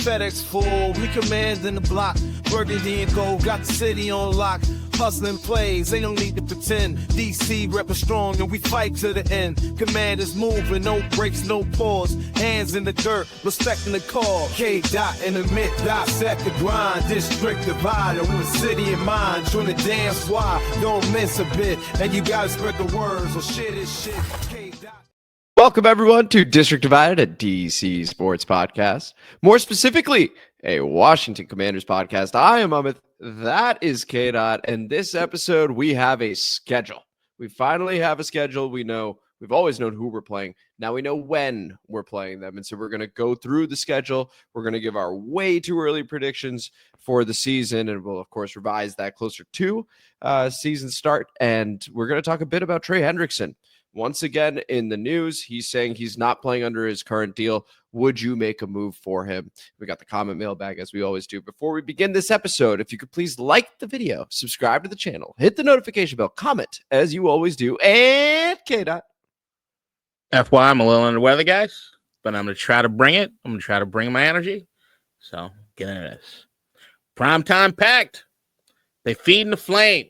FedEx full, we commanding the block. Burgundy and gold, got the city on lock. Hustling plays, they don't need to pretend. DC reppin' strong and we fight to the end. Commanders moving, no breaks, no pause. Hands in the dirt, respecting the call. K-Dot in the mid, dissect the grind. District divider with a city in mind. Join the damn squad, don't miss a bit. And you gotta spread the words, so shit is shit. K-Dot. Welcome, everyone, to District Divided, a DC sports podcast. More specifically, a Washington Commanders podcast. I am Amit. That is K-Dot. And this episode, we have a schedule. We finally have a schedule. We've always known who we're playing. Now we know when we're playing them. And so we're going to go through the schedule. We're going to give our way too early predictions for the season. And we'll, of course, revise that closer to season start. And we're going to talk a bit about Trey Hendrickson. Once again, in the news, he's saying he's not playing under his current deal. Would you make a move for him? We got the comment mailbag, as we always do. Before we begin this episode, if you could please like the video, subscribe to the channel, hit the notification bell, comment, as you always do, and K-Dot. FYI, I'm a little under the weather, guys, but I'm going to try to bring it. I'm going to try to bring my energy. So, get into this. Primetime packed. They feeding the flame.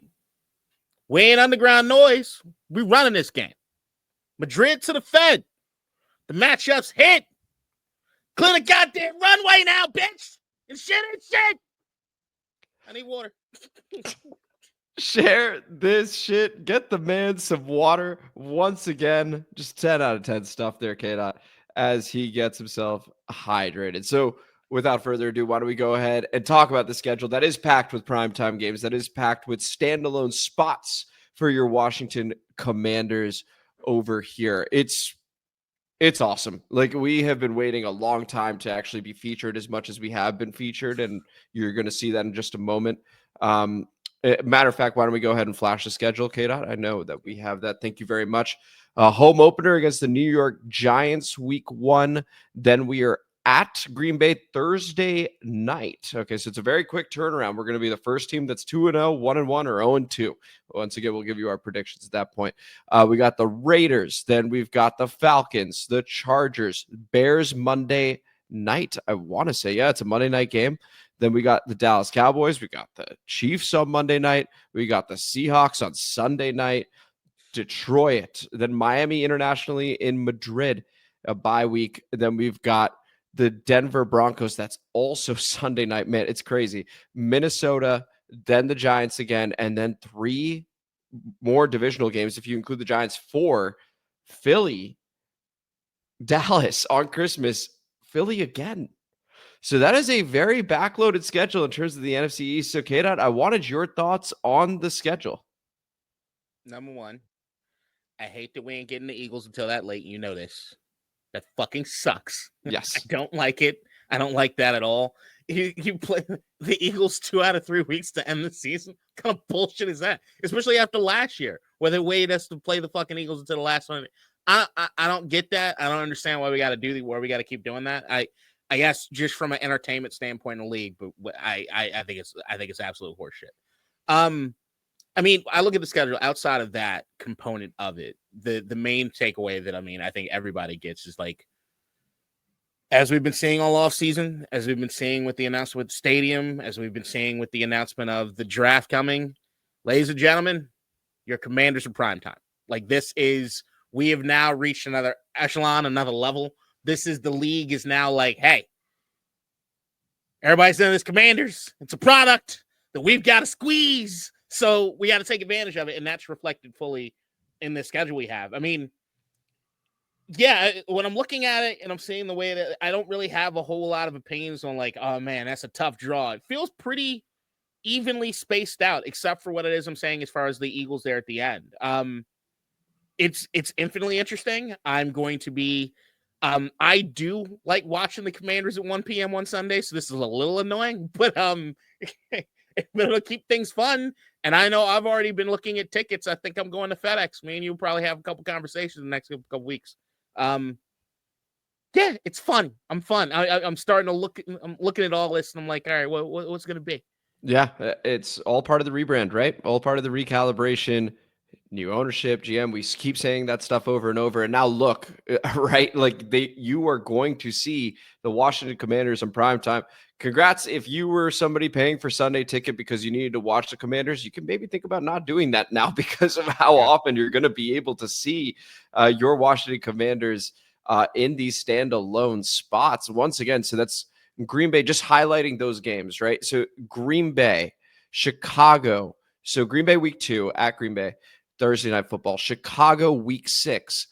We ain't underground noise. We running this game. Madrid to the Fed. The matchups hit. Clear the goddamn runway now, bitch. And shit. I need water. Share this shit. Get the man some water. Once again, just 10 out of 10 stuff there, K-Dot, as he gets himself hydrated. So without further ado, why don't we go ahead and talk about the schedule that is packed with primetime games, that is packed with standalone spots for your Washington Commanders over here. It's awesome. Like, we have been waiting a long time to actually be featured as much as we have been featured, and you're going to see that in just a moment. Matter of fact, why don't we go ahead and flash the schedule, K-Dot? I know that we have that. Thank you very much. Home opener against the New York Giants, week 1. Then we are at Green Bay Thursday night. Okay, so it's a very quick turnaround. We're going to be the first team that's 2-0, 1-1, or 0-2. Once again, we'll give you our predictions at that point. We got the Raiders. Then we've got the Falcons, the Chargers, Bears Monday night. I want to say, yeah, it's a Monday night game. Then we got the Dallas Cowboys. We got the Chiefs on Monday night. We got the Seahawks on Sunday night. Detroit. Then Miami internationally in Madrid, a bye week. Then we've got the Denver Broncos. That's also Sunday night. Man, it's crazy. Minnesota, then the Giants again, and then 3 more divisional games. If you include the Giants, 4, Philly, Dallas on Christmas, Philly again. So that is a very backloaded schedule in terms of the NFC East. So, K-Dot, I wanted your thoughts on the schedule. Number one, I hate that we ain't getting the Eagles until that late. You know this. That fucking sucks. Yes. I don't like it. I don't like that at all. You play the Eagles 2 out of 3 weeks to end the season. What kind of bullshit is that? Especially after last year, where they waited us to play the fucking Eagles until the last one. I don't get that. I don't understand why we got to do why we got to keep doing that. I guess just from an entertainment standpoint in the league, but I think it's absolute horseshit. I mean, I look at the schedule outside of that component of it. The main takeaway that I think everybody gets is, like, as we've been seeing all off season, as we've been seeing with the announcement with the stadium, as we've been seeing with the announcement of the draft coming, ladies and gentlemen, your Commanders are primetime. Like, we have now reached another echelon, another level. The league is now like, hey, everybody's in this Commanders. It's a product that we've got to squeeze. So we got to take advantage of it, and that's reflected fully in the schedule we have. I mean, yeah, when I'm looking at it and I'm seeing the way that I don't really have a whole lot of opinions on, like, oh, man, that's a tough draw. It feels pretty evenly spaced out, except for what it is I'm saying as far as the Eagles there at the end. It's infinitely interesting. I'm going to be I do like watching the Commanders at 1 p.m. on Sunday, so this is a little annoying, but it'll keep things fun. And I know I've already been looking at tickets. I think I'm going to FedEx. Me and you probably have a couple conversations in the next couple weeks. Yeah, it's fun. I'm fun. I'm starting to I'm looking at all this, and I'm like, all right, what's going to be? Yeah, it's all part of the rebrand, right? All part of the recalibration. New ownership, GM, we keep saying that stuff over and over. And now look, right? Like you are going to see the Washington Commanders in prime time. Congrats. If you were somebody paying for Sunday ticket because you needed to watch the Commanders, you can maybe think about not doing that now because of how often you're going to be able to see your Washington Commanders in these standalone spots once again. So that's Green Bay, just highlighting those games, right? So Green Bay, Chicago. So Green Bay week 2 at Green Bay. Thursday Night Football, Chicago week 6,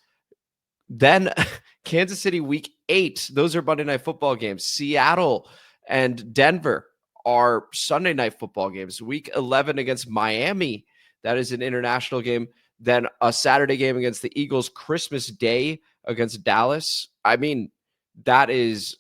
then Kansas City week 8. Those are Monday Night Football games. Seattle and Denver are Sunday Night Football games. Week 11 against Miami, that is an international game. Then a Saturday game against the Eagles, Christmas Day against Dallas. I mean, that is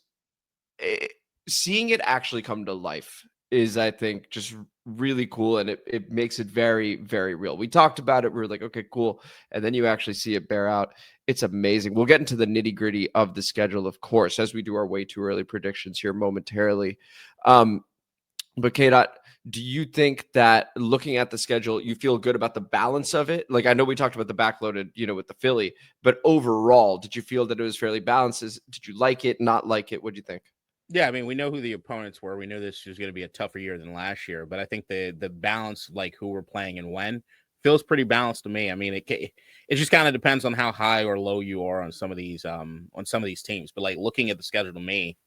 seeing it actually come to life is, I think, just really cool, and it makes it very, very real. We talked about it. We were like, okay, cool. And then you actually see it bear out. It's amazing. We'll get into the nitty-gritty of the schedule, of course, as we do our way too early predictions here momentarily. But K-Dot, do you think that looking at the schedule, you feel good about the balance of it? Like, I know we talked about the backloaded, with the Philly, but overall, did you feel that it was fairly balanced? Did you like it, not like it? What do you think? Yeah, I mean, we know who the opponents were. We knew this was going to be a tougher year than last year, but I think the balance, like who we're playing and when, feels pretty balanced to me. I mean, it just kind of depends on how high or low you are on some of these teams. But like looking at the schedule to me,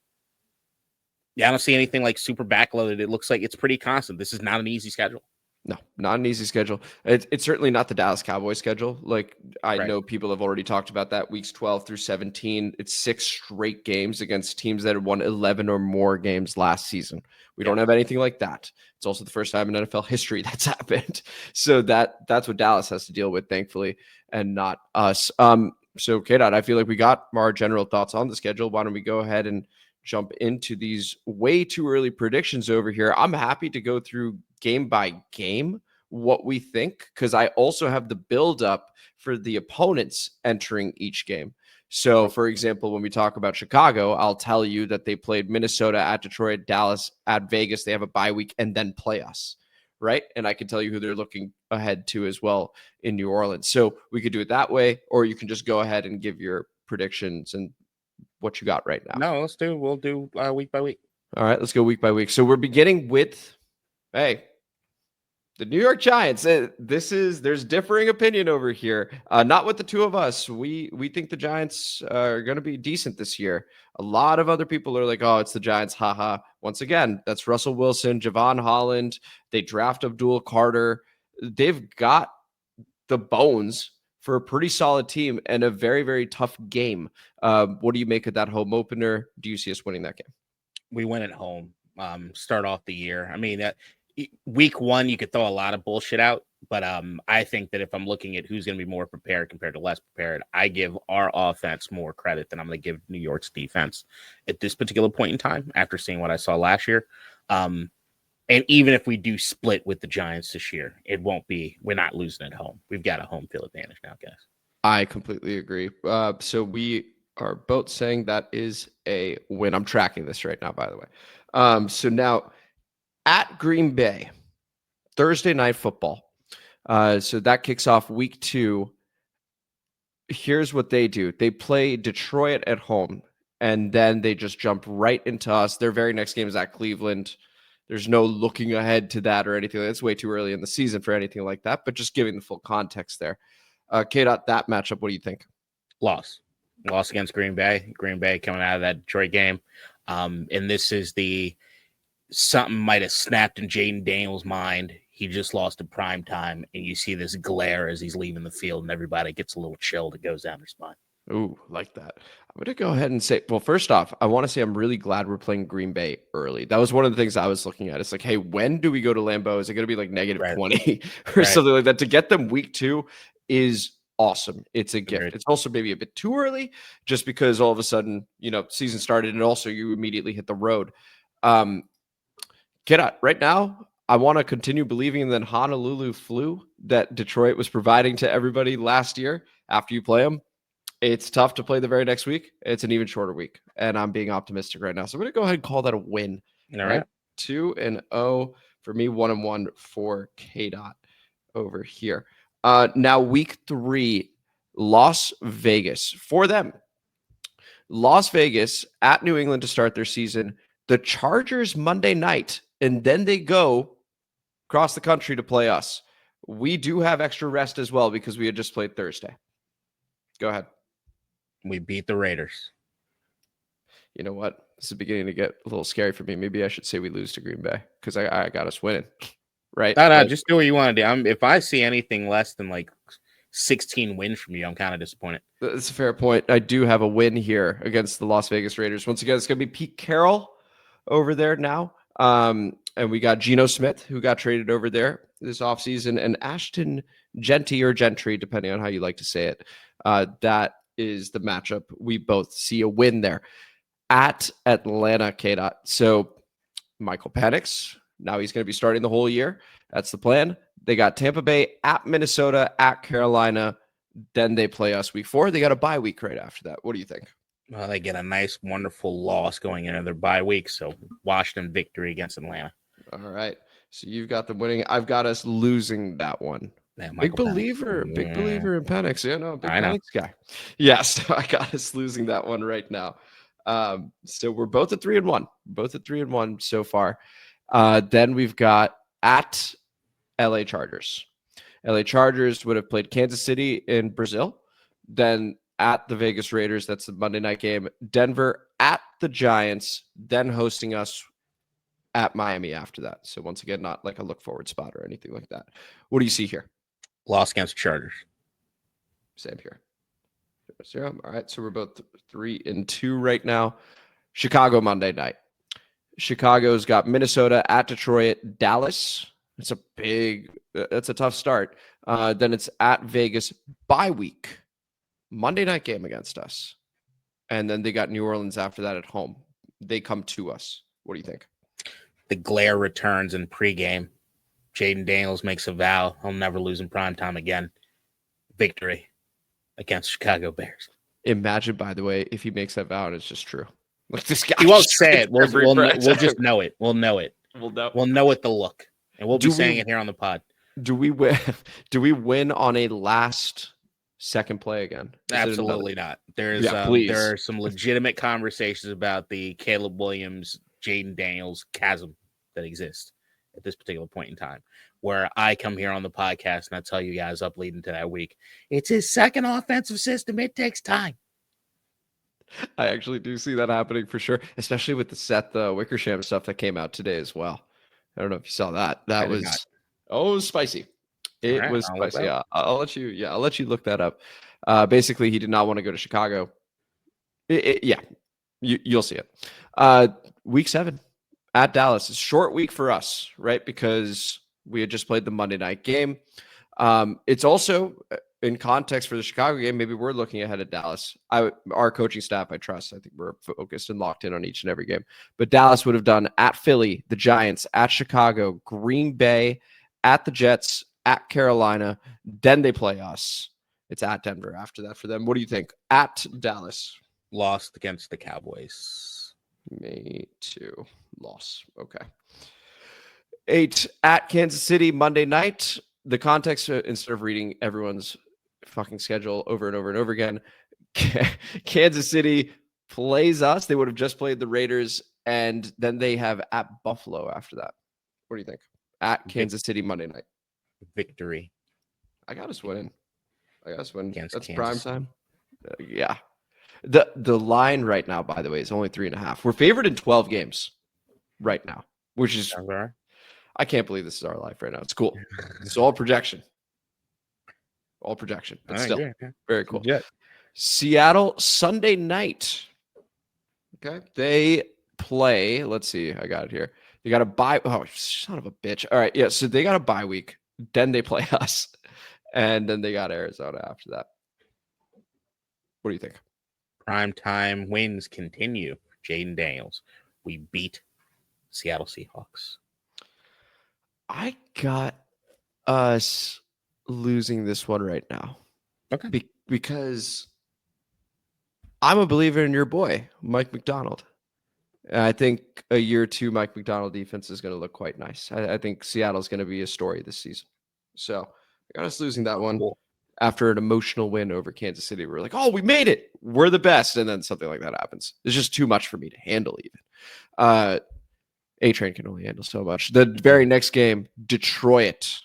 yeah, I don't see anything like super backloaded. It looks like it's pretty constant. This is not an easy schedule. No, not an easy schedule. It's certainly not the Dallas Cowboys schedule. Like, I know people have already talked about that. Weeks 12 through 17. It's 6 straight games against teams that had won 11 or more games last season. We don't have anything like that. It's also the first time in NFL history that's happened. So that's what Dallas has to deal with, thankfully, and not us. So, K-Dot, I feel like we got our general thoughts on the schedule. Why don't we go ahead and jump into these way too early predictions over here? I'm happy to go through game by game what we think, because I also have the build up for the opponents entering each game. So, for example, when we talk about Chicago, I'll tell you that they played Minnesota at Detroit, Dallas at Vegas. They have a bye week and then play us, right? And I can tell you who they're looking ahead to as well in New Orleans. So we could do it that way, or you can just go ahead and give your predictions and what you got right now. No, we'll do week by week. All right, let's go week by week. So we're beginning with, the New York Giants. There's differing opinion over here. Not with the two of us. We think the Giants are going to be decent this year. A lot of other people are like, oh, it's the Giants. Haha. Once again, that's Russell Wilson, Javon Holland. They draft Abdul Carter. They've got the bones for a pretty solid team and a very, very tough game. What do you make of that home opener? Do you see us winning that game? We win at home. Start off the year. I mean, week 1, you could throw a lot of bullshit out, but I think that if I'm looking at who's going to be more prepared compared to less prepared, I give our offense more credit than I'm going to give New York's defense at this particular point in time after seeing what I saw last year. And even if we do split with the Giants this year, we're not losing at home. We've got a home field advantage now, guys. I completely agree. So we are both saying that is a win. I'm tracking this right now, by the way. So now at Green Bay, Thursday Night Football. So that kicks off week 2. Here's what they do. They play Detroit at home, and then they just jump right into us. Their very next game is at Cleveland. There's no looking ahead to that or anything. It's way too early in the season for anything like that, but just giving the full context there. K-Dot, that matchup, what do you think? Loss against Green Bay. Green Bay coming out of that Detroit game. And this is something might have snapped in Jaden Daniels' mind. He just lost in prime time, and you see this glare as he's leaving the field, and everybody gets a little chill that goes down their spine. Ooh, like that. I'm going to go ahead and say, well, first off, I want to say I'm really glad we're playing Green Bay early. That was one of the things I was looking at. It's like, hey, when do we go to Lambeau? Is it going to be like negative 20 or something like that? To get them week 2 is awesome. It's a gift. It's also maybe a bit too early just because all of a sudden, season started and also you immediately hit the road. Get right now, I want to continue believing in that Honolulu flu that Detroit was providing to everybody last year after you play them. It's tough to play the very next week. It's an even shorter week, and I'm being optimistic right now. So I'm going to go ahead and call that a win. All right. 2-0 for me, 1-1 for K-Dot over here. Now week 3, Las Vegas for them. Las Vegas at New England to start their season. The Chargers Monday night, and then they go across the country to play us. We do have extra rest as well because we had just played Thursday. Go ahead. We beat the Raiders. You know what? This is beginning to get a little scary for me. Maybe I should say we lose to Green Bay because I got us winning. Right? No, Like, just do what you want to do. If I see anything less than like 16 wins from you, I'm kind of disappointed. that's a fair point. I do have a win here against the Las Vegas Raiders. Once again, it's going to be Pete Carroll over there now. And we got Geno Smith, who got traded over there this offseason, and Ashton Genty or Gentry, depending on how you like to say it. That is the matchup. We both see a win there at Atlanta, K-Dot. So Michael Penix, now he's going to be starting the whole year. That's the plan. They got Tampa Bay at Minnesota, at Carolina. Then they play us week 4. They got a bye week right after that. What do you think? Well, they get a nice, wonderful loss going into their bye week. So Washington victory against Atlanta. All right. So you've got them winning. I've got us losing that one. Yeah, Big believer in Penix. Yeah, no, big Penix guy. Yes, I got us losing that one right now. So we're both at 3-1. Both at 3-1 so far. Then we've got at LA Chargers. LA Chargers would have played Kansas City in Brazil. Then at the Vegas Raiders, that's the Monday night game. Denver at the Giants, then hosting us at Miami after that. So once again, not like a look forward spot or anything like that. What do you see here? Loss against Chargers. Same here. 0. All right. So we're both 3-2 right now. Chicago Monday night. Chicago's got Minnesota at Detroit, Dallas. That's a tough start. Then it's at Vegas bye week. Monday night game against us. And then they got New Orleans after that at home. They come to us. What do you think? The glare returns in pregame. Jaden Daniels makes a vow. He'll never lose in primetime again. Victory against Chicago Bears. Imagine, by the way, if he makes that vow and it's just true. Like this guy. He won't say it. We'll just know it. We'll know it. We'll know it the look. And we'll be saying it here on the pod. Do we win? Do we win on a last second play again? Absolutely not. There are some legitimate conversations about the Caleb Williams, Jaden Daniels chasm that exists at this particular point in time, where I come here on the podcast and I tell you guys up leading to that week, it's his second offensive system. It takes time. I actually do see that happening for sure, especially with the Seth Wickersham stuff that came out today as well. I don't know if you saw that. It was spicy. It was spicy. Yeah, I'll let you look that up. Basically, he did not want to go to Chicago. You'll see it. Week 7 at Dallas. It's a short week for us, right? Because we had just played the Monday night game. It's also in context for the Chicago game. Maybe we're looking ahead at Dallas. Our coaching staff, I trust. I think we're focused and locked in on each and every game. But Dallas would have done at Philly, the Giants, at Chicago, Green Bay, at the Jets, at Carolina. Then they play us. It's at Denver after that for them. What do you think? At Dallas. Lost against the Cowboys. Me too. Loss. Okay. 8 at Kansas City Monday night. The context, instead of reading everyone's fucking schedule over and over and over again, Kansas City plays us. They would have just played the Raiders, and then they have at Buffalo after that. What do you think? At Kansas City Monday night. Victory. I got us winning. That's Kansas. prime time. Yeah. The line right now, by the way, is only 3.5. We're favored in 12 games right now, which is I can't believe this is our life right now. It's cool. It's all projection. But still, very cool. Yeah. Seattle Sunday night. Okay. They play. Let's see. I got it here. They got a bye. Oh, son of a bitch. All right. Yeah. So they got a bye week. Then they play us. And then they got Arizona after that. What do you think? Primetime wins continue. Jaden Daniels. We beat Seattle Seahawks. I got us losing this one right now. Okay. Because I'm a believer in your boy, Mike McDonald. And I think a year 2 Mike McDonald defense is going to look quite nice. I think Seattle's going to be a story this season. So I got us losing that one Cool. after an emotional win over Kansas City. We're like, oh, we made it. We're the best. And then something like that happens. It's just too much for me to handle even. A-Train can only handle so much. The very next game, Detroit.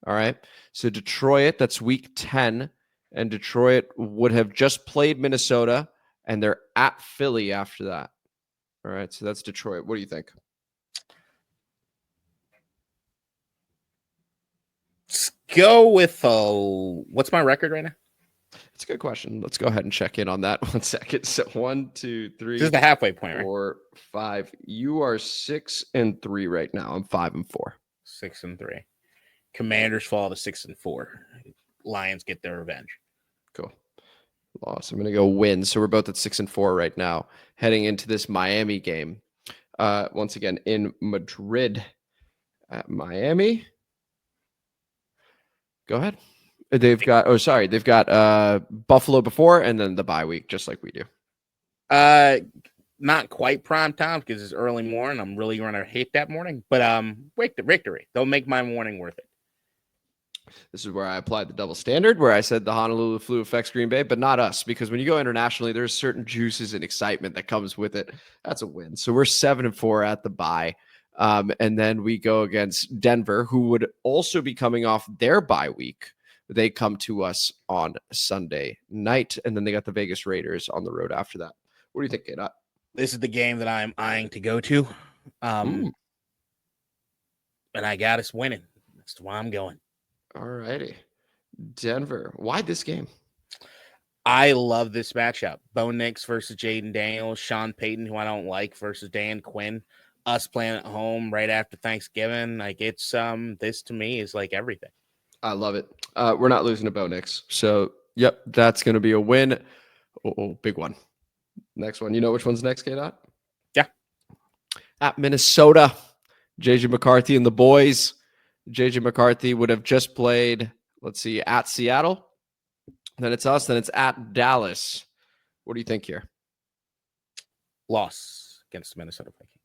All right. So Detroit, that's week 10. And Detroit would have just played Minnesota. And they're at Philly after that. All right. So that's Detroit. What do you think? Let's go with what's my record right now? That's a good question. Let's go ahead and check in on that 1 second. So 1, 2, 3. This is the halfway point, right? 4, 5. You are 6-3 right now. I'm 5-4. 6-3. Commanders fall to 6-4. Lions get their revenge. Cool. Loss. I'm gonna go win. So we're both at 6-4 right now, heading into this Miami game. Once again in Madrid at Miami. Go ahead. They've got Buffalo before and then the bye week, just like we do. Not quite prime time because it's early morning. I'm really going to hate that morning, but victory. They'll make my morning worth it. This is where I applied the double standard, where I said the Honolulu flu affects Green Bay, but not us, because when you go internationally, there's certain juices and excitement that comes with it. That's a win. So we're 7-4 at the bye. And then we go against Denver, who would also be coming off their bye week. They come to us on Sunday night, and then they got the Vegas Raiders on the road after that. What do you think, K-Dot? This is the game that I'm eyeing to go to. And I got us winning. That's why I'm going. All righty. Denver. Why this game? I love this matchup. Bo Nix versus Jaden Daniels, Sean Payton, who I don't like, versus Dan Quinn. Us playing at home right after Thanksgiving. Like it's this to me is like everything. I love it. We're not losing to Bo Nix. So yep, that's gonna be a win. Oh, big one. Next one. You know which one's next, K-Dot? Yeah. At Minnesota. JJ McCarthy and the boys. JJ McCarthy would have just played, let's see, at Seattle. Then it's us. Then it's at Dallas. What do you think here? Loss against the Minnesota Vikings.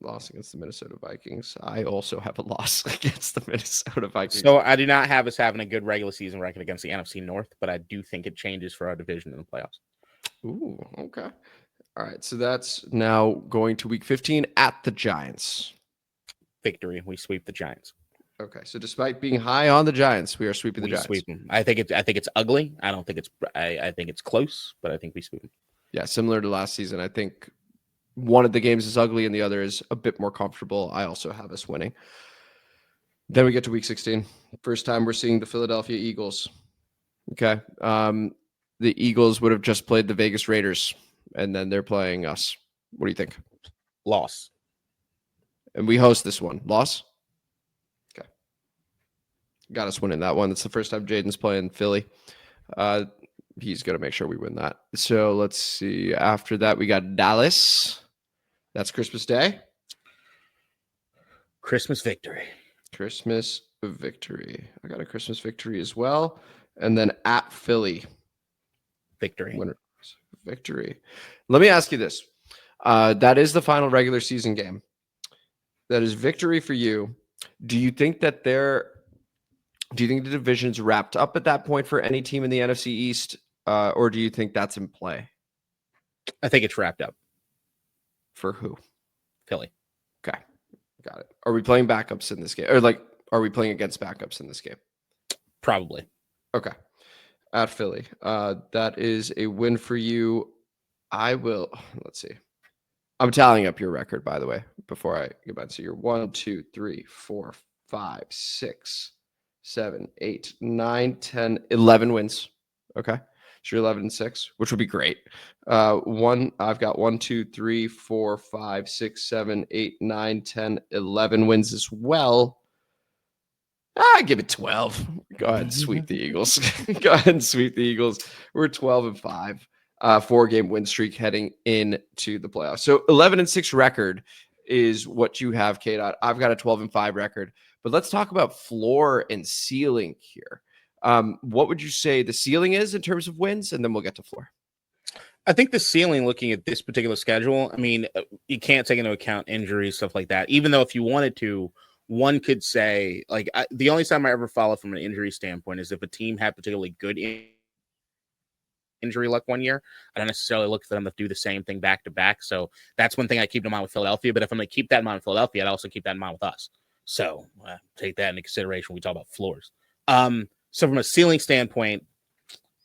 Loss against the Minnesota Vikings. I also have a loss against the Minnesota Vikings. So I do not have us having a good regular season record against the NFC North, but I do think it changes for our division in the playoffs. Ooh, okay. All right. So that's now going to week 15 at the Giants. Victory. We sweep the Giants. Okay. So despite being high on the Giants, we are sweeping the Giants. Sweep them. I think it's ugly. I don't think it's I think it's close, but I think we sweep them. Yeah, similar to last season. I think one of the games is ugly and the other is a bit more comfortable. I also have us winning. Then we get to week 16. First time we're seeing the Philadelphia Eagles. Okay. The Eagles would have just played the Vegas Raiders, and then they're playing us. What do you think? Loss. And we host this one. Loss? Okay. Got us winning that one. It's the first time Jaden's playing Philly. He's going to make sure we win that. So let's see. After that, we got Dallas. That's Christmas Day. Christmas victory. Christmas victory. I got a Christmas victory as well. And then at Philly. Victory. Winner. Victory. Let me ask you this. That is the final regular season game. That is victory for you. Do you think that the division's wrapped up at that point for any team in the NFC East? Or do you think that's in play? I think it's wrapped up. For who? Philly. Okay. Got it. Are we playing backups in this game? Or are we playing against backups in this game? Probably. Okay. At Philly. That is a win for you. Let's see. I'm tallying up your record, by the way, before I get back. So you're 1, 2, 3, 4, 5, 6, 7, 8, 9, 10, 11 wins. Okay. So you're 11-6, which would be great. I've got 1, 2, 3, 4, 5, 6, 7, 8, 9, 10, 11 wins as well. I give it 12. Go ahead and sweep the Eagles. Go ahead and sweep the Eagles. We're 12-5, 4-game win streak heading into the playoffs. So 11-6 record is what you have, K-Dot. I've got a 12-5 record. But let's talk about floor and ceiling here. What would you say the ceiling is in terms of wins? And then we'll get to floor. I think the ceiling, looking at this particular schedule, I mean, you can't take into account injuries, stuff like that. Even though if you wanted to, one could say, like, the only time I ever follow from an injury standpoint is if a team had particularly good injury luck one year. I don't necessarily look for them to do the same thing back to back. So that's one thing I keep in mind with Philadelphia. But if I'm going to keep that in mind with Philadelphia, I'd also keep that in mind with us. So take that into consideration when we talk about floors. So from a ceiling standpoint,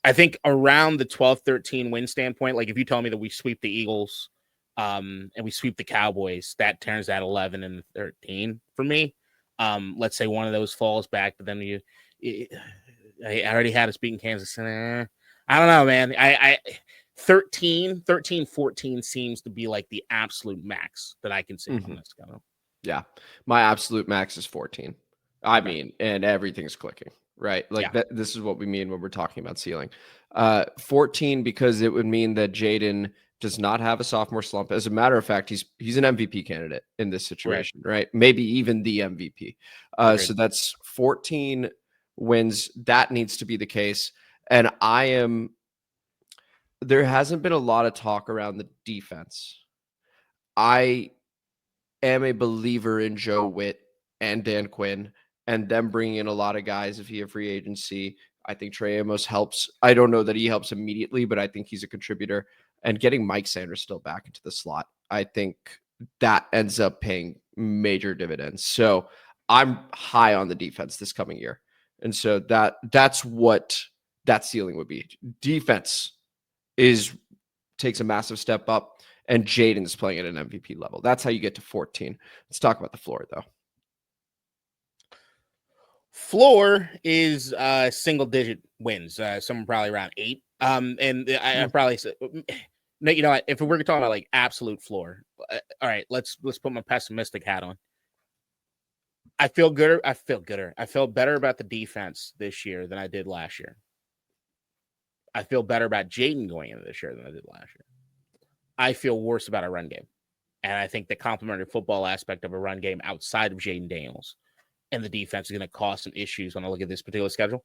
I think around the 12-13 win standpoint, like if you tell me that we sweep the Eagles and we sweep the Cowboys, that turns that 11 and 13 for me. Let's say one of those falls back, but then I already had us beating Kansas City. I don't know, man. 13, 14 seems to be like the absolute max that I can see on this guy. Yeah. My absolute max is 14. I mean, and everything's clicking, right? Like this is what we mean when we're talking about ceiling. 14, because it would mean that Jaden does not have a sophomore slump. As a matter of fact, he's an MVP candidate in this situation, right? Maybe even the MVP. So that's 14 wins. That needs to be the case. And there hasn't been a lot of talk around the defense. I am a believer in Joe Witt and Dan Quinn and them bringing in a lot of guys via free agency. I think Trey Amos helps. I don't know that he helps immediately, but I think he's a contributor. And getting Mike Sanders still back into the slot, I think that ends up paying major dividends. So I'm high on the defense this coming year. And so that's what that ceiling would be. Defense takes a massive step up, and Jaden is playing at an MVP level. That's how you get to 14. Let's talk about the floor, though. Floor is single-digit wins. Somewhere probably around 8. And I probably said, you know what? If we're talking about like absolute floor, all right, let's put my pessimistic hat on. I feel better about the defense this year than I did last year. I feel better about Jaden going into this year than I did last year. I feel worse about a run game. And I think the complementary football aspect of a run game outside of Jaden Daniels and the defense is going to cause some issues when I look at this particular schedule.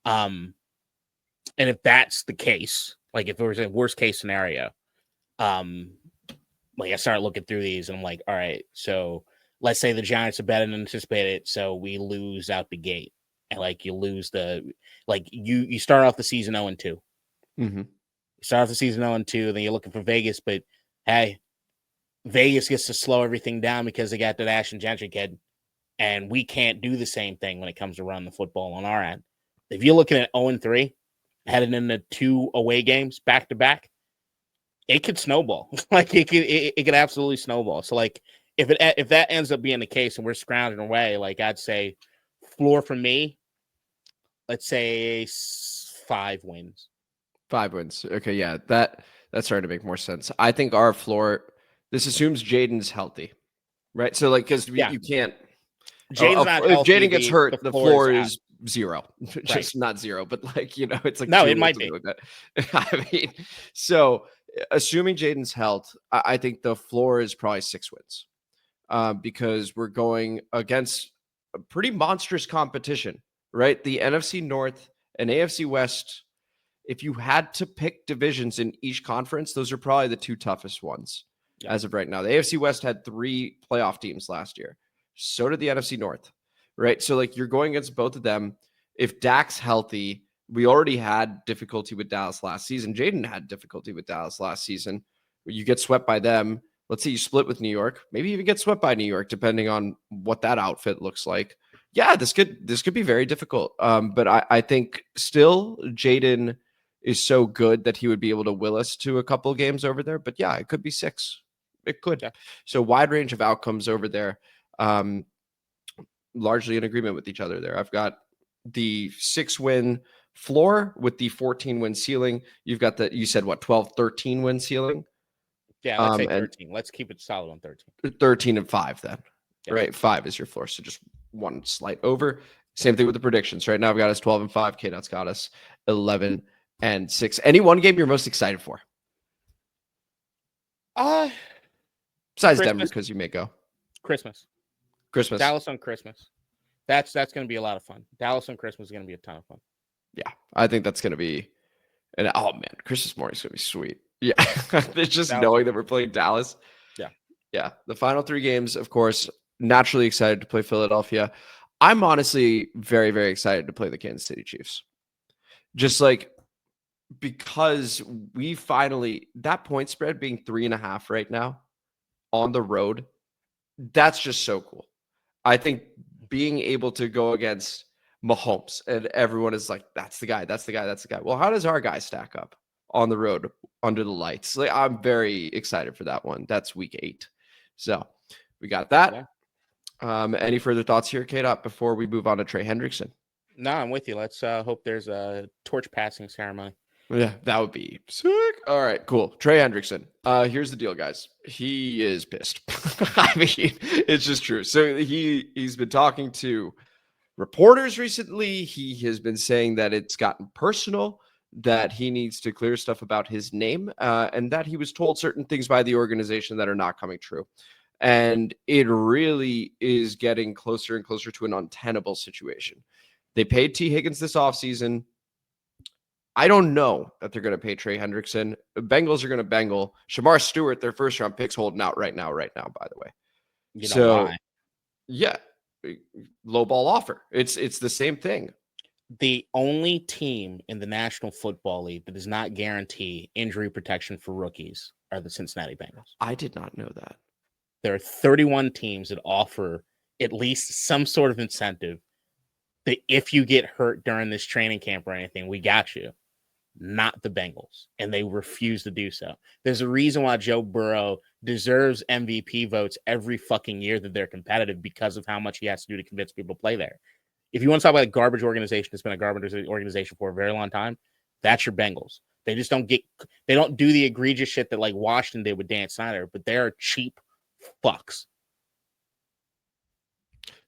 And if that's the case, like if it was a worst case scenario, like I started looking through these and I'm like, all right, so let's say the Giants are better than anticipated, so we lose out the gate. And like you lose you start off the season 0-2. Mm-hmm. You start off the season 0-2, then you're looking for Vegas, but hey, Vegas gets to slow everything down because they got that Ashton Gentry kid, and we can't do the same thing when it comes to running the football on our end. If you're looking at 0-3, heading into 2 away games back to back, it could snowball. Like it could absolutely snowball. So like if that ends up being the case and we're scrounging away, like I'd say floor for me, let's say 5 wins. 5 wins. Okay, yeah, that's starting to make more sense. I think our floor, this assumes Jaden's healthy, right? So like, because you can't. Jaden's not if healthy, Jaden gets hurt, the floor is 0. Right. Just not 0, but like, it's like no, it might be. Like that. I mean, so assuming Jaden's health, I think the floor is probably 6 wins, because we're going against a pretty monstrous competition, right? The NFC North and AFC West. If you had to pick divisions in each conference, those are probably the 2 toughest ones as of right now. The AFC West had 3 playoff teams last year. So did the NFC North, right? So like you're going against both of them. If Dak's healthy, we already had difficulty with Dallas last season. Jaden had difficulty with Dallas last season. You get swept by them. Let's say you split with New York. Maybe even get swept by New York, depending on what that outfit looks like. Yeah, this could be very difficult. But I think still Jaden is so good that he would be able to will us to a couple games over there. But yeah, it could be 6. It could. Yeah. So wide range of outcomes over there. Largely in agreement with each other there. I've got the 6-win floor with the 14-win ceiling. You've got you said what, 12-13 win ceiling? Yeah, let's say 13. Let's keep it solid on 13. 13 and 5 then. Yeah. Right? 5 is your floor. So just 1 slight over. Same thing with the predictions. Right now I've got us 12 and 5. K-Dot's got us 11 and 6. Any one game you're most excited for? Besides Christmas. Denver, because you may go. Christmas. Dallas on Christmas. That's going to be a lot of fun. Dallas on Christmas is going to be a ton of fun. Yeah, I think that's going to be oh man, Christmas morning is going to be sweet. Yeah, it's just Dallas. Knowing that we're playing Dallas. Yeah. Yeah. The final 3 games, of course, naturally excited to play Philadelphia. I'm honestly very, very excited to play the Kansas City Chiefs. Just like because we finally, that point spread being 3.5 right now on the road, that's just so cool. I think being able to go against Mahomes and everyone is like, that's the guy, that's the guy, that's the guy. Well, how does our guy stack up on the road under the lights? Like, I'm very excited for that one. That's week 8. So we got that. Yeah. Any further thoughts here, K-Dot, before we move on to Trey Hendrickson? No, I'm with you. Let's hope there's a torch passing ceremony. Yeah, that would be sick. All right, cool. Trey Hendrickson. Here's the deal, guys. He is pissed. I mean, it's just true. So he's been talking to reporters recently. He has been saying that it's gotten personal, that he needs to clear stuff about his name, and that he was told certain things by the organization that are not coming true. And it really is getting closer and closer to an untenable situation. They paid T. Higgins this offseason. I don't know that they're going to pay Trey Hendrickson. The Bengals are going to Bengal. Shamar Stewart, their first-round pick's holding out right now, by the way. You know why? Yeah, low ball offer. It's the same thing. The only team in the National Football League that does not guarantee injury protection for rookies are the Cincinnati Bengals. I did not know that. There are 31 teams that offer at least some sort of incentive that if you get hurt during this training camp or anything, we got you. Not the Bengals, and they refuse to do so. There's a reason why Joe Burrow deserves MVP votes every fucking year that they're competitive, because of how much he has to do to convince people to play there. If you want to talk about a garbage organization that's been a garbage organization for a very long time, that's your Bengals. They just don't do the egregious shit that like Washington did with Dan Snyder, but they're cheap fucks.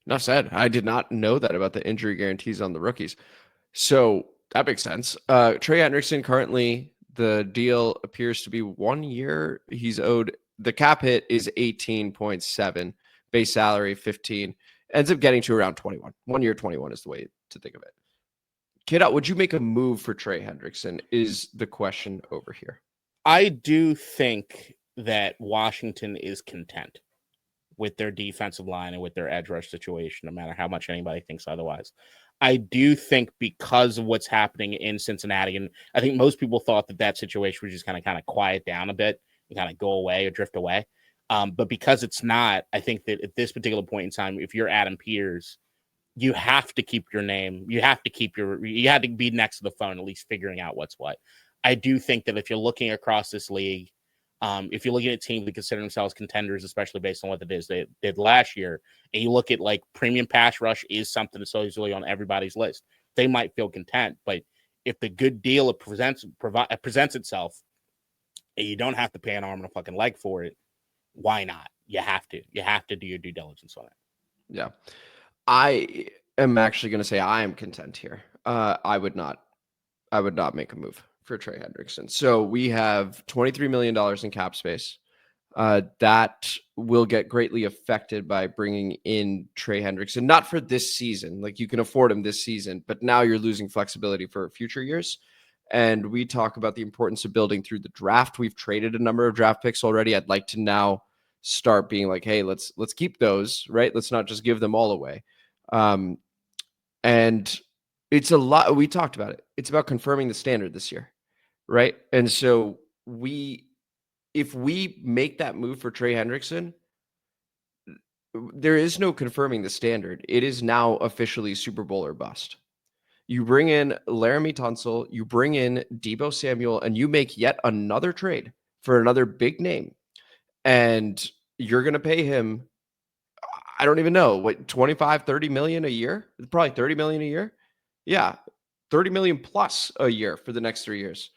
Enough said. I did not know that about the injury guarantees on the rookies. So that makes sense. Trey Hendrickson, currently the deal appears to be 1 year. He's owed, the cap hit is 18.7, base salary 15, ends up getting to around 21. 1 year, 21 is the way to think of it. Kid, would you make a move for Trey Hendrickson is the question over here. I do think that Washington is content with their defensive line and with their edge rush situation, no matter how much anybody thinks otherwise. I do think because of what's happening in Cincinnati, and I think most people thought that situation was just kind of quiet down a bit and kind of go away or drift away. But because it's not, I think that at this particular point in time, if you're Adam Peters, you have to keep your name. You have to be next to the phone, at least figuring out what's what. I do think that if you're looking across this league, if you're looking at teams that consider themselves contenders, especially based on what it is they did last year, and you look at like premium pass rush is something that's usually on everybody's list, they might feel content. But if the good deal presents itself, and you don't have to pay an arm and a fucking leg for it, why not? You have to do your due diligence on it. Yeah. I am actually going to say I am content here. I would not make a move for Trey Hendrickson. So we have $23 million in cap space. That will get greatly affected by bringing in Trey Hendrickson, not for this season. Like, you can afford him this season, but now you're losing flexibility for future years. And we talk about the importance of building through the draft. We've traded a number of draft picks already. I'd like to now start being like, hey, let's keep those, right? Let's not just give them all away. And it's a lot. We talked about it. It's about confirming the standard this year, right? And so if we make that move for Trey Hendrickson, there is no confirming the standard. It is now officially Super Bowl or bust. You bring in Laramie Tunsil, you bring in Deebo Samuel, and you make yet another trade for another big name. And you're going to pay him, I don't even know, what, 25, 30 million a year? Probably 30 million a year. Yeah, 30 million plus a year for the next 3 years.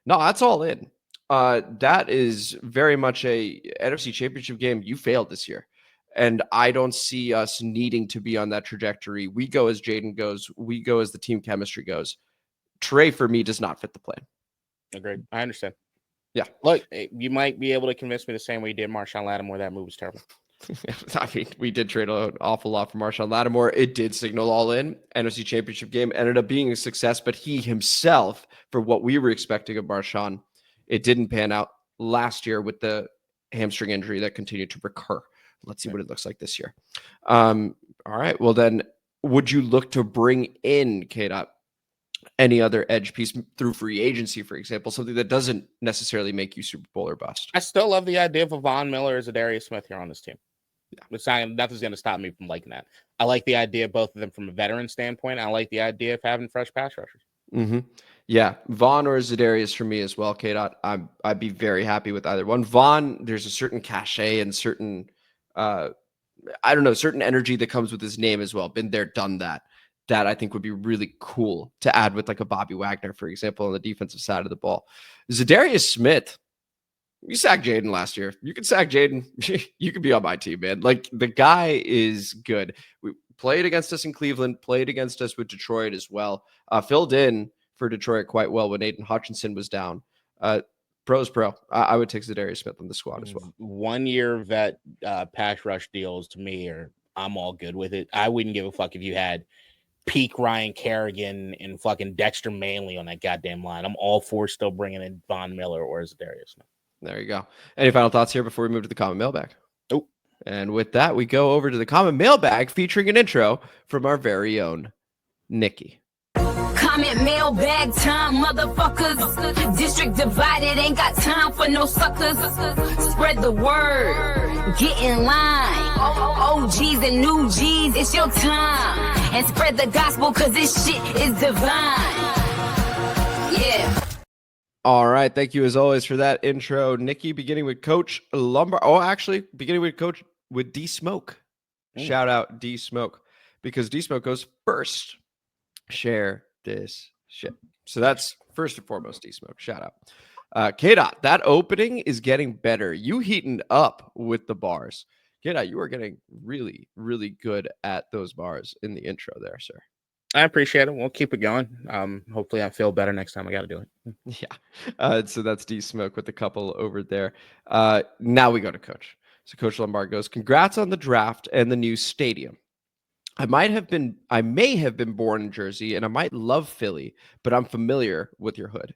No, that's all in. That is very much a NFC Championship game you failed this year. And I don't see us needing to be on that trajectory. We go as Jaden goes. We go as the team chemistry goes. Trey, for me, does not fit the plan. Agreed. I understand. Yeah. Look, you might be able to convince me the same way you did Marshawn Lattimore. That move was terrible. I mean, we did trade an awful lot for Marshawn Lattimore. It did signal all in. NFC Championship game ended up being a success, but he himself, for what we were expecting of Marshawn, it didn't pan out last year with the hamstring injury that continued to recur Let's see what it looks like this year. All right. Well, then, would you look to bring in K-Dot any other edge piece through free agency, for example, something that doesn't necessarily make you Super Bowl or bust? I still love the idea of a Von Miller as a Darius Smith here on this team. Yeah. Nothing's going to stop me from liking that. I like the idea of both of them from a veteran standpoint. I like the idea of having fresh pass rushers. Mm-hmm. Yeah, Vaughn or Zadarius for me as well. K-Dot, I'd be very happy with either one. Vaughn, there's a certain cachet and certain, certain energy that comes with his name as well. Been there, done that. That I think would be really cool to add with like a Bobby Wagner, for example, on the defensive side of the ball. Zadarius Smith, you sacked Jaden last year. You can sack Jaden. You could be on my team, man. Like the guy is good. We played against us in Cleveland, played against us with Detroit as well. Filled in for Detroit quite well when Aiden Hutchinson was down. Pro is pro. I would take Zadarius Smith on the squad as well. 1 year vet pass rush deals to me I'm all good with it. I wouldn't give a fuck if you had peak Ryan Kerrigan and fucking Dexter Manley on that goddamn line. I'm all for still bringing in Von Miller or Zadarius Smith. There you go. Any final thoughts here before we move to the common mailbag? Nope. And with that, we go over to the common mailbag featuring an intro from our very own Nikki. Comment mailbag time, motherfuckers. District divided, ain't got time for no suckers. Spread the word, get in line. OGs and new G's, it's your time. And spread the gospel, cause this shit is divine. Yeah. All right. Thank you as always for that intro, Nikki, beginning with Coach Lombard. Oh, actually, beginning with D Smoke. Shout out D Smoke because D Smoke goes first. Share this shit. So that's first and foremost, D Smoke. Shout out. K-Dot, that opening is getting better. You heating up with the bars. K-Dot, you are getting really, really good at those bars in the intro there, sir. I appreciate it. We'll keep it going. Hopefully I feel better next time I got to do it. Yeah. So that's D Smoke with a couple over there. Now we go to Coach. So Coach Lombard goes, congrats on the draft and the new stadium. I may have been born in Jersey and I might love Philly, but I'm familiar with your hood.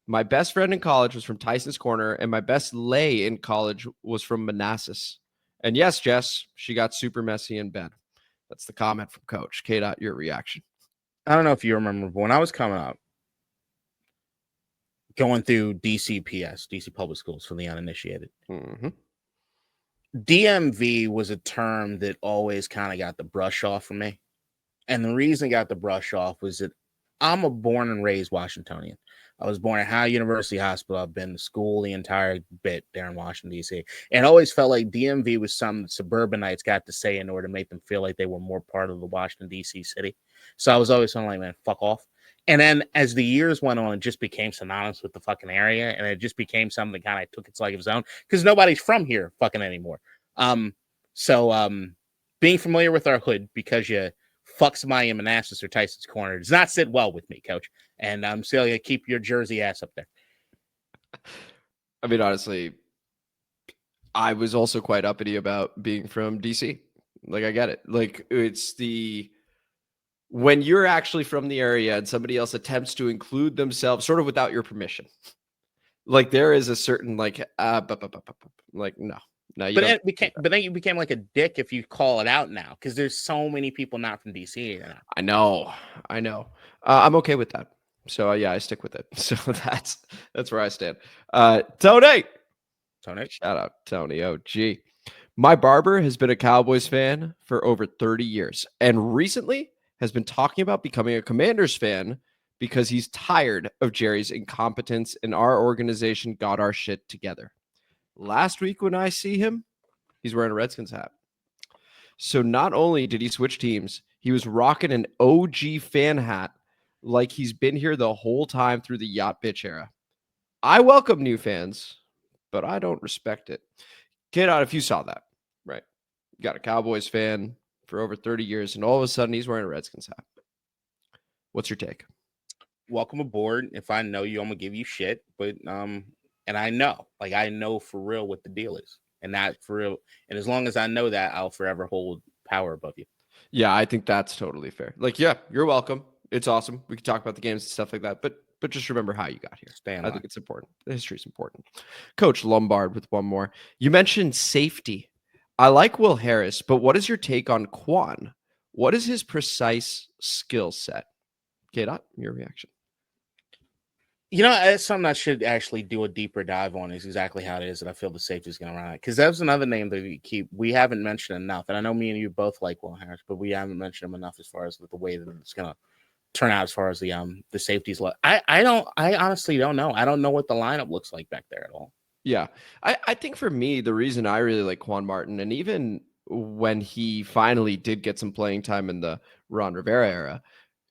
My best friend in college was from Tyson's Corner and my best lay in college was from Manassas. And yes, Jess, she got super messy in bed. That's the comment from Coach. K-Dot, your reaction. I don't know if you remember, but when I was coming up, going through DCPS, DC Public Schools for the uninitiated, DMV was a term that always kind of got the brush off from me. And the reason it got the brush off was that I'm a born and raised Washingtonian. I was born at Howard University Hospital. I've been to school the entire bit there in Washington, D.C. And I always felt like DMV was something that suburbanites got to say in order to make them feel like they were more part of the Washington, D.C. city. So I was always feeling like, man, fuck off. And then as the years went on, it just became synonymous with the fucking area. And it just became something that kind of took its life of its own because nobody's from here fucking anymore. So being familiar with our hood because you fuck somebody in Manassas or Tyson's Corner does not sit well with me, Coach. And I'm still going to keep your Jersey ass up there. I mean, honestly, I was also quite uppity about being from DC. Like, I get it. Like, it's when you're actually from the area and somebody else attempts to include themselves sort of without your permission. Like, there is a certain, no. No, but then you became like a dick if you call it out now because there's so many people not from DC now. I know. I'm okay with that. So yeah, I stick with it. So that's where I stand. Tony, shout out Tony. OG. My barber has been a Cowboys fan for over 30 years and recently has been talking about becoming a Commanders fan because he's tired of Jerry's incompetence and our organization got our shit together. Last week when I see him, he's wearing a Redskins hat. So not only did he switch teams, he was rocking an OG fan hat like he's been here the whole time through the Yacht Bitch era. I welcome new fans, but I don't respect it. K-Dot, if you saw that, right? You got a Cowboys fan for over 30 years, and all of a sudden he's wearing a Redskins hat. What's your take? Welcome aboard. If I know you, I'm gonna give you shit, but and I know for real what the deal is, and that for real. And as long as I know that, I'll forever hold power above you. Yeah, I think that's totally fair. Like, yeah, you're welcome. It's awesome. We can talk about the games and stuff like that, but just remember how you got here. I think it's important. The history is important. Coach Lombard with one more. You mentioned safety. I like Will Harris, but what is your take on Quan? What is his precise skill set? K-Dot, your reaction. It's something I should actually do a deeper dive on is exactly how it is that I feel the safety is going to run it. Because that was another name that we haven't mentioned enough. And I know me and you both like Will Harris, but we haven't mentioned him enough as far as the way that it's going to turn out as far as the safeties. I honestly don't know. I don't know what the lineup looks like back there at all. Yeah. I think for me, the reason I really like Quan Martin, and even when he finally did get some playing time in the Ron Rivera era,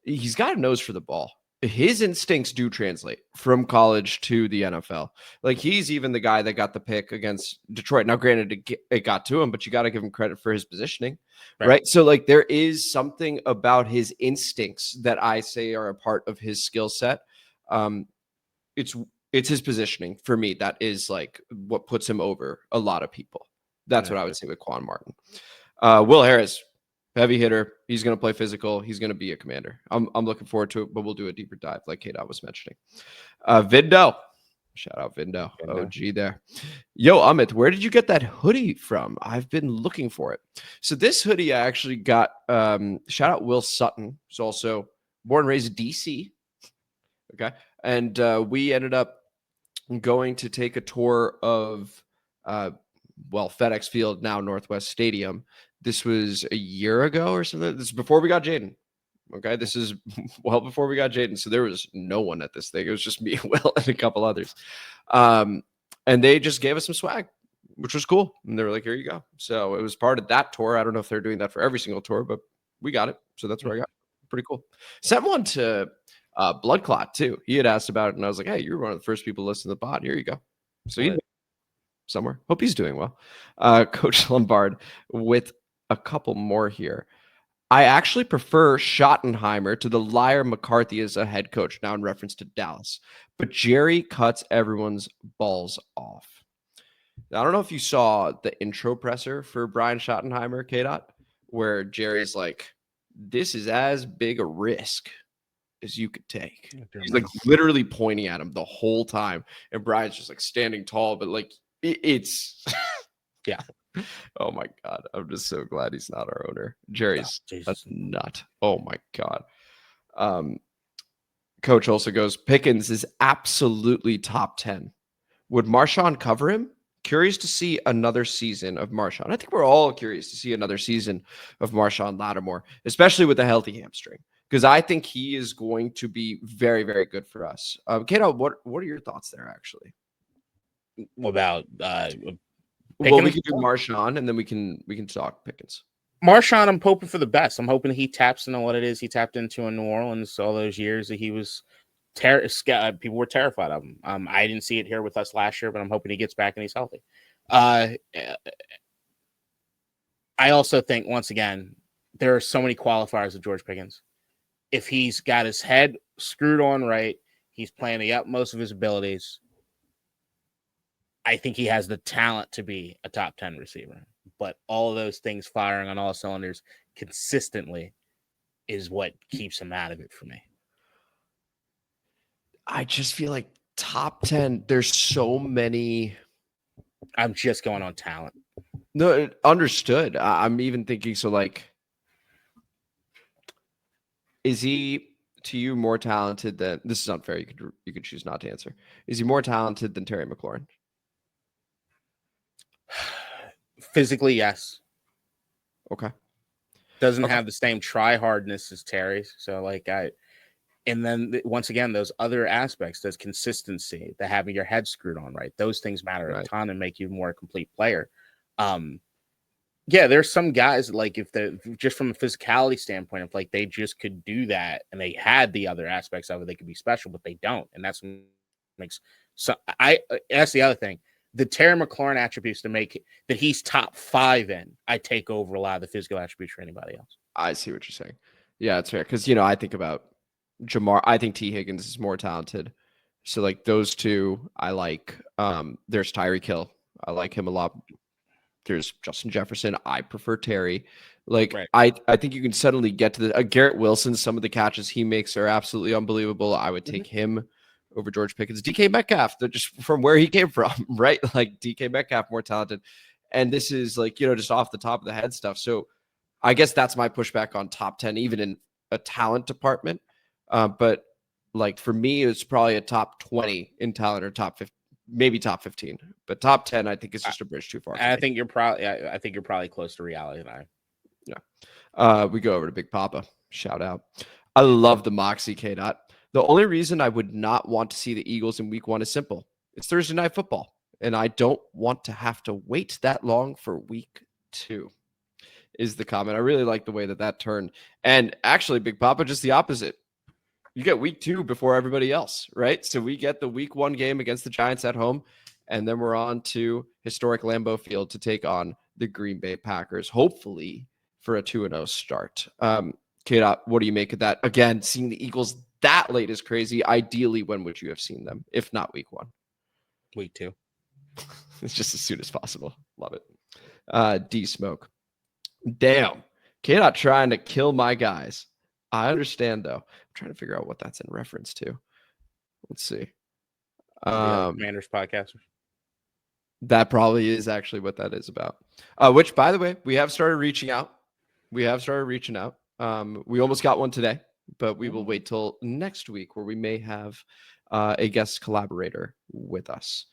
he's got a nose for the ball. His instincts do translate from college to the NFL. Like, he's even the guy that got the pick against Detroit. Now, granted, it got to him, but you got to give him credit for his positioning, right? So, like, there is something about his instincts that I say are a part of his skill set. It's his positioning for me that is like what puts him over a lot of people. That's what I would say with Quan Martin. Will Harris, heavy hitter. He's going to play physical. He's going to be a commander. I'm looking forward to it, but we'll do a deeper dive like K-Dot was mentioning. Vindo. Shout out Vindo. OG there. Yo, Amit, where did you get that hoodie from? I've been looking for it. So this hoodie I actually got, shout out Will Sutton. He's also born and raised in DC. Okay. And we ended up going to take a tour of, FedEx Field, now Northwest Stadium. This was a year ago or something. This is before we got Jaden. Okay. This is well before we got Jaden. So there was no one at this thing. It was just me, Will, and a couple others. And they just gave us some swag, which was cool. And they were like, here you go. So it was part of that tour. I don't know if they're doing that for every single tour, but we got it. So that's where I got it. Pretty cool. Sent one to Blood Clot too. He had asked about it, and I was like, hey, you were one of the first people to listen to the pod. Here you go. So he's somewhere. Hope he's doing well. Coach Lombard with a couple more here. I actually prefer Schottenheimer to the liar McCarthy as a head coach, now in reference to Dallas. But Jerry cuts everyone's balls off. Now, I don't know if you saw the intro presser for Brian Schottenheimer, K-Dot, where Jerry's like, this is as big a risk as you could take. He's like literally pointing at him the whole time. And Brian's just like standing tall, but like it's yeah. Oh my God. I'm just so glad he's not our owner. Jerry's a nut. Oh my God. Coach also goes, Pickens is absolutely top 10. Would Marshawn cover him? Curious to see another season of Marshawn. I think we're all curious to see another season of Marshawn Lattimore, especially with a healthy hamstring, because I think he is going to be very, very good for us. Kato, what are your thoughts there, actually? About well, we can do Marshawn, and then we can talk Pickens. Marshawn, I'm hoping for the best. I'm hoping he taps into what it is he tapped into in New Orleans all those years that he was people were terrified of him. I didn't see it here with us last year, but I'm hoping he gets back and he's healthy. I also think, once again, there are so many qualifiers of George Pickens. If he's got his head screwed on right, he's playing the utmost of his abilities, I think he has the talent to be a top 10 receiver. But all of those things firing on all cylinders consistently is what keeps him out of it for me. I just feel like top 10, there's so many. I'm just going on talent. No, understood. I'm even thinking, so like, is he to you more talented than, this is unfair, you could choose not to answer. Is he more talented than Terry McLaurin? Physically, yes. Okay. Doesn't have the same try hardness as Terry's. So like and then once again, those other aspects, those consistency, the having your head screwed on right, those things matter a ton and make you a more complete player. Yeah, there's some guys like if they're just from a physicality standpoint, if like they just could do that and they had the other aspects of it, they could be special, but they don't. And that's what makes that's the other thing. The Terry McLaurin attributes to make that he's top 5 in, I take over a lot of the physical attributes for anybody else. I see what you're saying. Yeah, it's fair. Because, I think about Jamar. I think T. Higgins is more talented. So, like, those two, I like. There's Tyreek Hill. I like him a lot. There's Justin Jefferson. I prefer Terry. Like, I think you can suddenly get to the Garrett Wilson. Some of the catches he makes are absolutely unbelievable. I would take him over George Pickens. DK Metcalf, just from where he came from, right? Like DK Metcalf, more talented. And this is like, just off the top of the head stuff. So I guess that's my pushback on top 10, even in a talent department. But like for me, it's probably a top 20 in talent or top 15, maybe top 15, but top 10, I think is just a bridge too far. I think you're probably close to reality than I am. Yeah. We go over to Big Papa. Shout out. I love the Moxie K-Dot. The only reason I would not want to see the Eagles in week 1 is simple. It's Thursday Night Football, and I don't want to have to wait that long for week 2, is the comment. I really like the way that turned. And actually, Big Papa, just the opposite. You get week 2 before everybody else, right? So we get the week 1 game against the Giants at home, and then we're on to historic Lambeau Field to take on the Green Bay Packers, hopefully for a 2-0 start. K-Dot, what do you make of that? Again, seeing the Eagles that late is crazy. Ideally, when would you have seen them, if not week 1? Week 2. It's just as soon as possible. Love it. D-Smoke. Damn. K-Dot trying to kill my guys. I understand, though. I'm trying to figure out what that's in reference to. Let's see. Commanders podcasters. That probably is actually what that is about. Which, by the way, we have started reaching out. We almost got one today, but we will wait till next week where we may have a guest collaborator with us.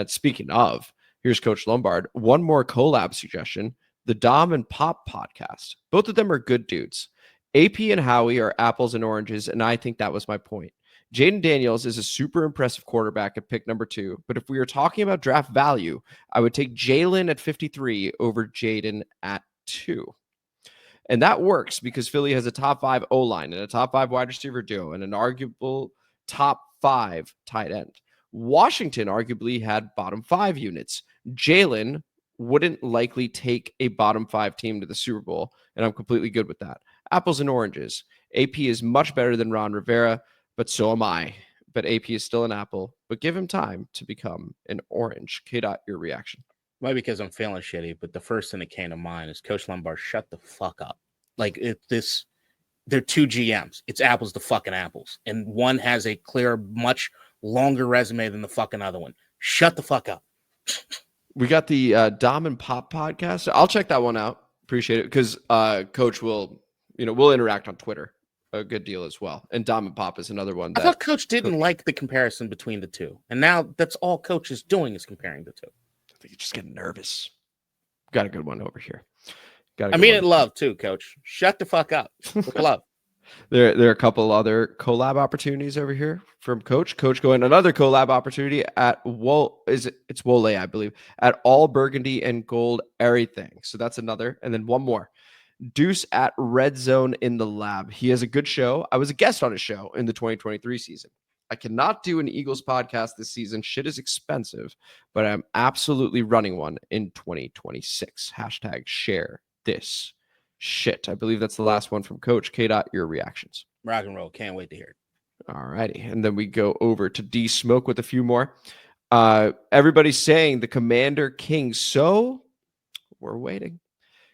Speaking of, here's Coach Lombard. One more collab suggestion, the Dom and Pop podcast. Both of them are good dudes. AP and Howie are apples and oranges, and I think that was my point. Jaden Daniels is a super impressive quarterback at pick number 2, but if we are talking about draft value, I would take Jalen at 53 over Jaden at 2. And that works because Philly has a top 5 O-line and a top 5 wide receiver duo and an arguable top 5 tight end. Washington arguably had bottom 5 units. Jalen wouldn't likely take a bottom 5 team to the Super Bowl, and I'm completely good with that. Apples and oranges. AP is much better than Ron Rivera, but so am I. But AP is still an apple, but give him time to become an orange. K-Dot, your reaction. Why? Because I'm feeling shitty, but the first thing that came to mind is Coach Lombard, shut the fuck up. Like, they're 2 GMs. It's apples to fucking apples. And one has a clear, much longer resume than the fucking other one. Shut the fuck up. We got the Dom and Pop podcast. I'll check that one out. Appreciate it. Because Coach will, we'll interact on Twitter a good deal as well. And Dom and Pop is another one. I thought Coach didn't like the comparison between the two. And now that's all Coach is doing is comparing the two. I think you're just getting nervous. Got a good one over here. I mean it love too, Coach. Shut the fuck up. With love. There are a couple other collab opportunities over here from Coach. Coach going another collab opportunity at it's Wole, I believe, at All Burgundy and Gold Everything. So that's another. And then one more. Deuce at Red Zone in the Lab. He has a good show. I was a guest on his show in the 2023 season. I cannot do an Eagles podcast this season. Shit is expensive, but I'm absolutely running one in 2026. Hashtag share this shit. I believe that's the last one from Coach. K-Dot, your reactions. Rock and roll. Can't wait to hear it. All righty. And then we go over to D Smoke with a few more. Everybody's saying the Commander Kings. So we're waiting.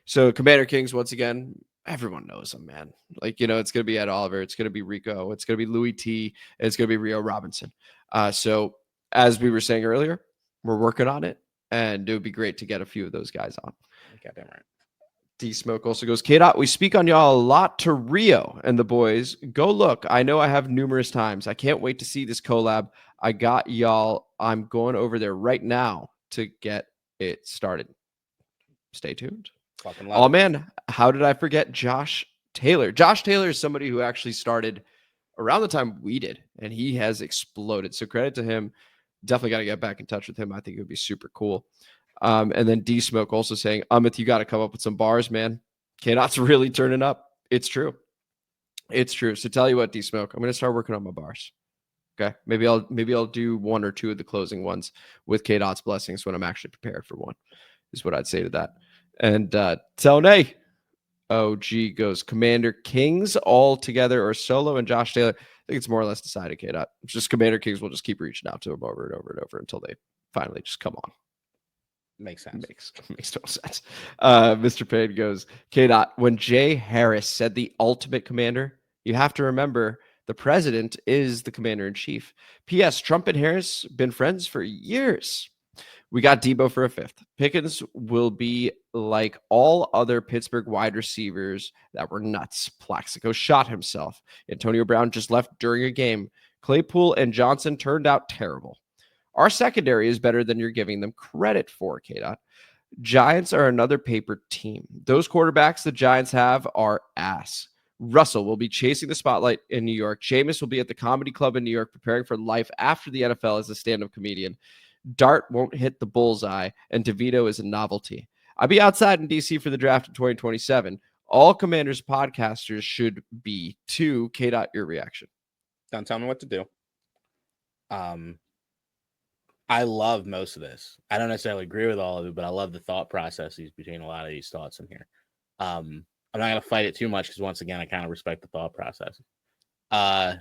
So Commander Kings, once again, everyone knows him, man. Like, it's going to be Ed Oliver. It's going to be Rico. It's going to be Louis T. And it's going to be Rio Robinson. So as we were saying earlier, we're working on it. And it would be great to get a few of those guys on. Goddamn right. D Smoke also goes, K-Dot, we speak on y'all a lot to Rio and the boys. Go look. I know I have numerous times. I can't wait to see this collab. I got y'all. I'm going over there right now to get it started. Stay tuned. Oh, man. How did I forget Josh Taylor? Josh Taylor is somebody who actually started around the time we did, and he has exploded. So credit to him. Definitely got to get back in touch with him. I think it would be super cool. And then D Smoke also saying, Amit, you got to come up with some bars, man. K-Dot's really turning up. It's true. It's true. So tell you what, D Smoke, I'm going to start working on my bars. Okay. Maybe I'll do 1 or 2 of the closing ones with K-Dot's blessings when I'm actually prepared for one, is what I'd say to that. And Tone OG goes Commander Kings all together or solo, and Josh Taylor. I think it's more or less decided, K-Dot. It's just Commander Kings will just keep reaching out to him over and over and over until they finally just come on. Makes sense. Makes total sense. Mr. Payne goes, K-Dot, when Jay Harris said the ultimate commander, you have to remember the president is the commander in chief. P.S. Trump and Harris been friends for years. We got Debo for a 5th. Pickens will be like all other Pittsburgh wide receivers that were nuts. Plaxico shot himself. Antonio Brown just left during a game. Claypool and Johnson turned out terrible. Our secondary is better than you're giving them credit for, K-Dot. Giants are another paper team. Those quarterbacks the Giants have are ass. Russell will be chasing the spotlight in New York. Jameis will be at the Comedy Club in New York preparing for life after the NFL as a stand-up comedian. Dart won't hit the bullseye, and DeVito is a novelty. I'll be outside in D.C. for the draft in 2027. All Commanders podcasters should be too. K-Dot, your reaction. Don't tell me what to do. I love most of this. I don't necessarily agree with all of it, but I love the thought processes between a lot of these thoughts in here. I'm not going to fight it too much because, once again, I kind of respect the thought process. Yeah,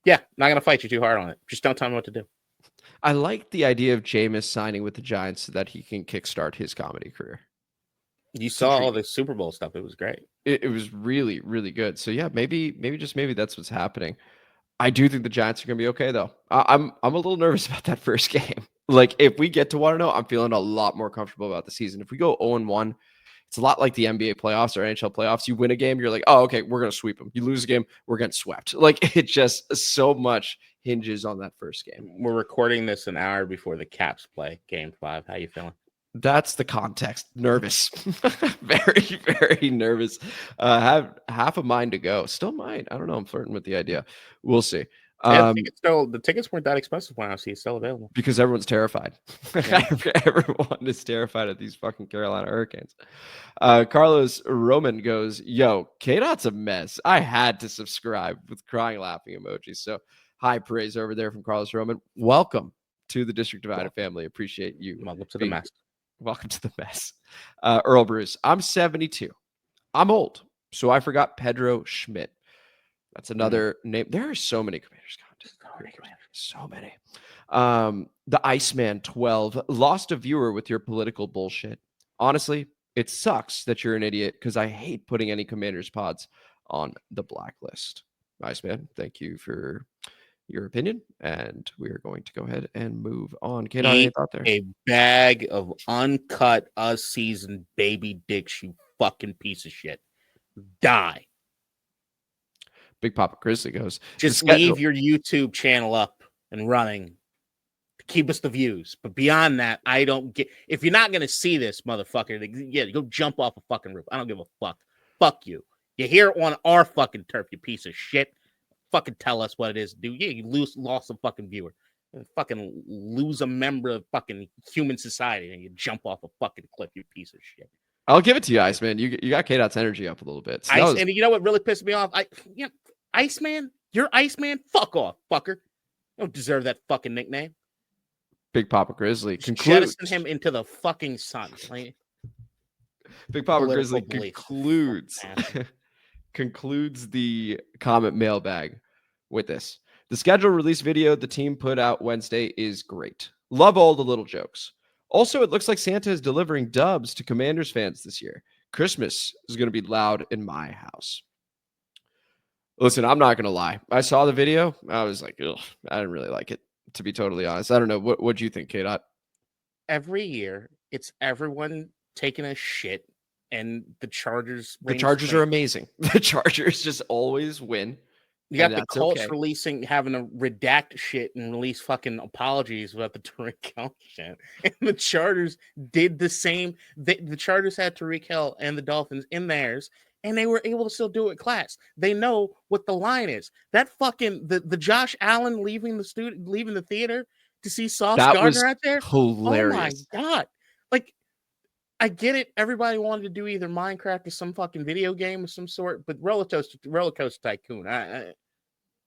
not going to fight you too hard on it. Just don't tell me what to do. I like the idea of Jameis signing with the Giants so that he can kickstart his comedy career. You saw all the Super Bowl stuff. It was great. It was really, really good. So, yeah, maybe that's what's happening. I do think the Giants are going to be okay, though. I'm a little nervous about that first game. Like, if we get to 1-0, I'm feeling a lot more comfortable about the season. If we go 0-1, it's a lot like the NBA playoffs or NHL playoffs. You win a game, you're like, oh, okay, we're going to sweep them. You lose a game, we're getting swept. Like, it just so much hinges on that first game. We're recording this an hour before the Caps play Game 5. How you feeling? That's the context. Nervous. Very, very nervous. Have half a mind to go. Still might. I don't know. I'm flirting with the idea. We'll see. The tickets weren't that expensive when I see it's still available. Because everyone's terrified. Yeah. Everyone is terrified of these fucking Carolina Hurricanes. Carlos Roman goes, yo, K-Dot's a mess. I had to subscribe with crying, laughing emojis. So high praise over there from Carlos Roman. Welcome to the District Divided family. Appreciate you. Welcome to the mess. Welcome to the mess. Earl Bruce, I'm 72. I'm old, so I forgot Pedro Schmidt. That's another name. There are so many Commanders content. So many. The Iceman 12 lost a viewer with your political bullshit. Honestly, it sucks that you're an idiot because I hate putting any Commanders pods on the blacklist. Iceman, thank you for your opinion, and we are going to go ahead and move on. Kate, any thought there? A bag of uncut, seasoned baby dicks, you fucking piece of shit. Die. Big Papa Grizzly goes, just leave your YouTube channel up and running to keep us the views. But beyond that, I don't get. If you're not gonna see this, motherfucker, yeah, go jump off a fucking roof. I don't give a fuck. Fuck you. You're here on our fucking turf, you piece of shit. Fucking tell us what it is, dude. Yeah, you lost a fucking viewer. Fucking lose a member of fucking human society and you jump off a fucking cliff, you piece of shit. I'll give it to you, Iceman. You got K-Dot's energy up a little bit. So and you know what really pissed me off? Iceman? You're Iceman? Fuck off, fucker. You don't deserve that fucking nickname. Big Papa Grizzly concludes. Jettison him into the fucking sun. Like, Big Papa Grizzly concludes the comment mailbag with this. The schedule release video the team put out Wednesday is great. Love all the little jokes. Also, it looks like Santa is delivering dubs to Commanders fans this year. Christmas is going to be loud in my house. Listen, I'm not going to lie. I saw the video. I was like, ugh, I didn't really like it, to be totally honest. I don't know. What do you think, K-Dot? Every year, it's everyone taking a shit, and the Chargers... The Chargers are amazing. The Chargers just always win. You got the Colts having to redact shit and release fucking apologies about the Tariq Hill shit. And the Chargers did the same. The Chargers had Tariq Hill and the Dolphins in theirs, and they were able to still do it class. They know what the line is. That fucking the Josh Allen leaving the theater to see Sauce Gardner out there. Hilarious. Oh my God. Like, I get it. Everybody wanted to do either Minecraft or some fucking video game of some sort, but Roller Coaster Tycoon.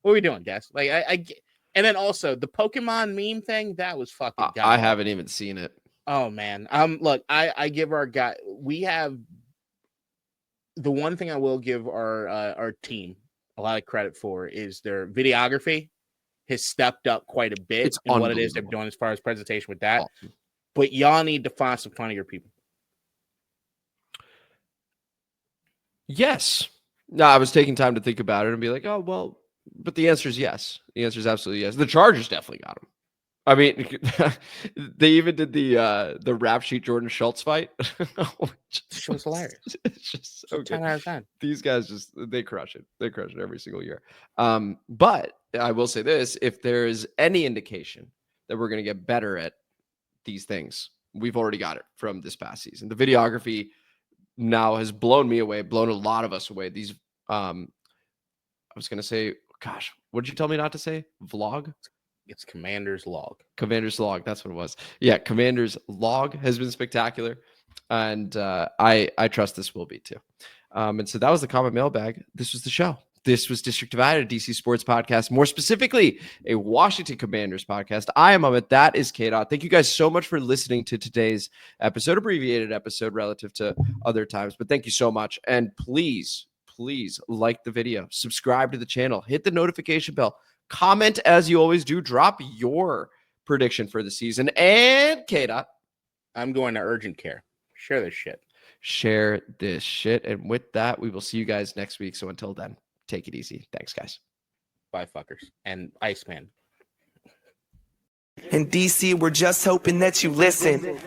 What are we doing, guys? Like, I get, and then also the Pokemon meme thing that was fucking. I haven't even seen it. Oh man. Look, I give our guy. We have the one thing I will give our team a lot of credit for is their videography has stepped up quite a bit in what it is they're doing as far as presentation with that. Awesome. But y'all need to find some funnier people. Yes. No, I was taking time to think about it and be like, oh, well, but the answer is yes. The answer is absolutely yes. The Chargers definitely got him. I mean, they even did the rap sheet Jordan Schultz fight. It was hilarious. It's just so 10 good. out of 10. These guys they crush it. They crush it every single year. But I will say this: if there is any indication that we're going to get better at these things, we've already got it from this past season. The videography now has blown me away, blown a lot of us away. These, I was going to say, gosh, what did you tell me not to say? Vlog? It's Commander's Log. Commander's Log. That's what it was. Yeah, Commander's Log has been spectacular. And I trust this will be too. And so that was the comment mailbag. This was the show. This was District Divided, DC Sports Podcast, more specifically, a Washington Commanders podcast. I am Amit. That is K-Dot. Thank you guys so much for listening to today's episode, abbreviated episode relative to other times. But thank you so much. And please like the video, subscribe to the channel, hit the notification bell, comment as you always do, drop your prediction for the season. And K-Dot, I'm going to urgent care. Share this shit. Share this shit. And with that, we will see you guys next week. So until then, take it easy. Thanks, guys. Bye, fuckers. And Iceman. In DC, we're just hoping that you listen.